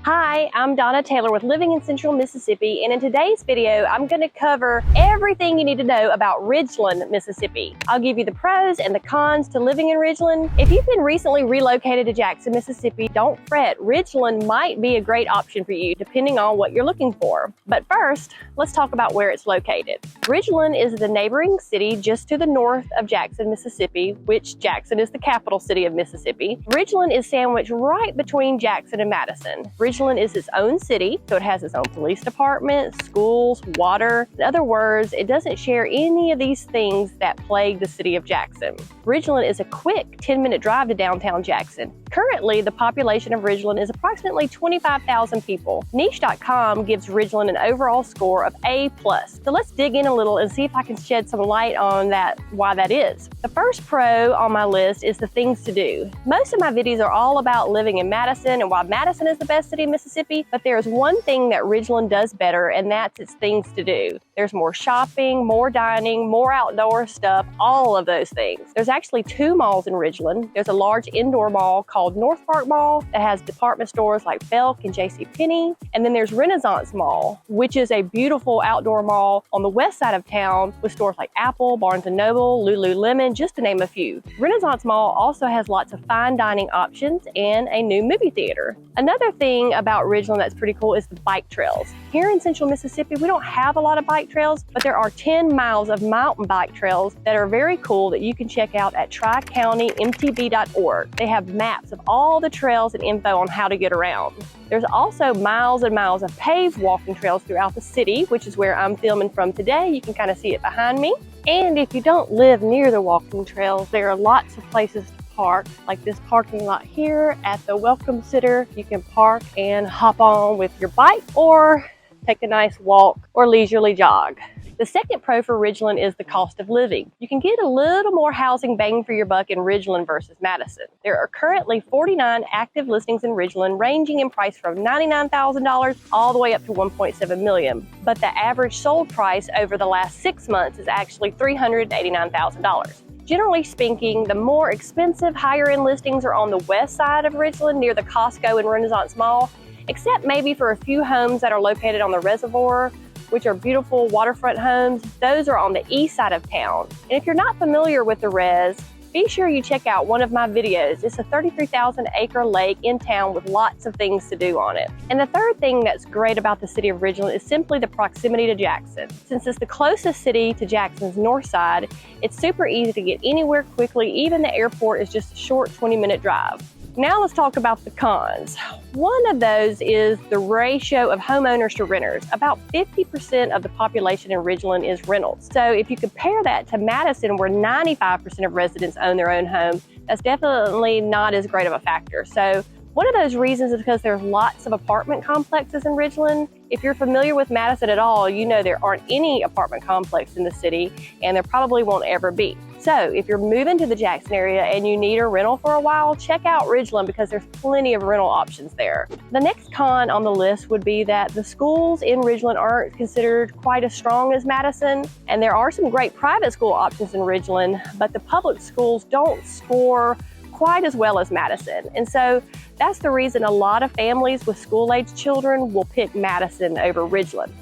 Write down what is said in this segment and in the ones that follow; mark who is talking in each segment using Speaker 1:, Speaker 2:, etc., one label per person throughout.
Speaker 1: Hi, I'm Donna Taylor with Living in Central Mississippi, and in today's video, I'm going to cover everything you need to know about Ridgeland, Mississippi. I'll give you the pros and the cons to living in Ridgeland. If you've been recently relocated to Jackson, Mississippi, don't fret. Ridgeland might be a great option for you, depending on what you're looking for. But first, let's talk about where it's located. Ridgeland is the neighboring city just to the north of Jackson, Mississippi, which Jackson is the capital city of Mississippi. Ridgeland is sandwiched right between Jackson and Madison. Ridgeland is its own city, so it has its own police department, schools, water. In other words, it doesn't share any of these things that plague the city of Jackson. Ridgeland is a quick 10-minute drive to downtown Jackson. Currently, the population of Ridgeland is approximately 25,000 people. Niche.com gives Ridgeland an overall score of A+. So let's dig in a little and see if I can shed some light on that, why that is. The first pro on my list is the things to do. Most of my videos are all about living in Madison and why Madison is the best city in Mississippi, but there's one thing that Ridgeland does better, and that's its things to do. There's more shopping, more dining, more outdoor stuff, all of those things. There's actually 2 malls in Ridgeland. There's a large indoor mall called North Park Mall that has department stores like Belk and JCPenney. And then there's Renaissance Mall, which is a beautiful outdoor mall on the west side of town with stores like Apple, Barnes & Noble, Lululemon, just to name a few. Renaissance Mall also has lots of fine dining options and a new movie theater. Another thing about Ridgeland that's pretty cool is the bike trails. Here in Central Mississippi, we don't have a lot of bike trails, but there are 10 miles of mountain bike trails that are very cool that you can check out at tricountymtb.org. They have maps of all the trails and info on how to get around. There's also miles and miles of paved walking trails throughout the city, which is where I'm filming from today. You can kind of see it behind me. And if you don't live near the walking trails, there are lots of places to park, like this parking lot here at the Welcome Center. You can park and hop on with your bike or take a nice walk or leisurely jog. The second pro for Ridgeland is the cost of living. You can get a little more housing bang for your buck in Ridgeland versus Madison. There are currently 49 active listings in Ridgeland, ranging in price from $99,000 all the way up to $1.7 million. But the average sold price over the last 6 months is actually $389,000. Generally speaking, the more expensive, higher-end listings are on the west side of Ridgeland near the Costco and Renaissance Mall, except maybe for a few homes that are located on the reservoir, which are beautiful waterfront homes. Those are on the east side of town. And if you're not familiar with the res, be sure you check out one of my videos. It's a 33,000 acre lake in town with lots of things to do on it. And the third thing that's great about the city of Ridgeland is simply the proximity to Jackson. Since it's the closest city to Jackson's north side, it's super easy to get anywhere quickly. Even the airport is just a short 20-minute drive. Now let's talk about the cons. One of those is the ratio of homeowners to renters. About 50% of the population in Ridgeland is rentals. So if you compare that to Madison, where 95% of residents own their own home, that's definitely not as great of a factor. So one of those reasons is because there's lots of apartment complexes in Ridgeland. If you're familiar with Madison at all, you know there aren't any apartment complexes in the city, and there probably won't ever be. So if you're moving to the Jackson area and you need a rental for a while, check out Ridgeland because there's plenty of rental options there. The next con on the list would be that the schools in Ridgeland aren't considered quite as strong as Madison, and there are some great private school options in Ridgeland, but the public schools don't score quite as well as Madison. And so that's the reason a lot of families with school-age children will pick Madison over Ridgeland.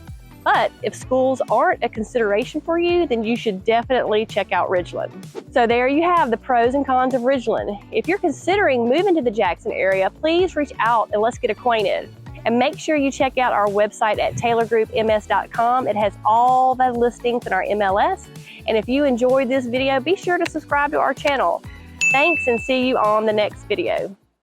Speaker 1: But if schools aren't a consideration for you, then you should definitely check out Ridgeland. So there you have the pros and cons of Ridgeland. If you're considering moving to the Jackson area, please reach out and let's get acquainted. And make sure you check out our website at taylorgroupms.com. It has all the listings in our MLS. And if you enjoyed this video, be sure to subscribe to our channel. Thanks, and see you on the next video.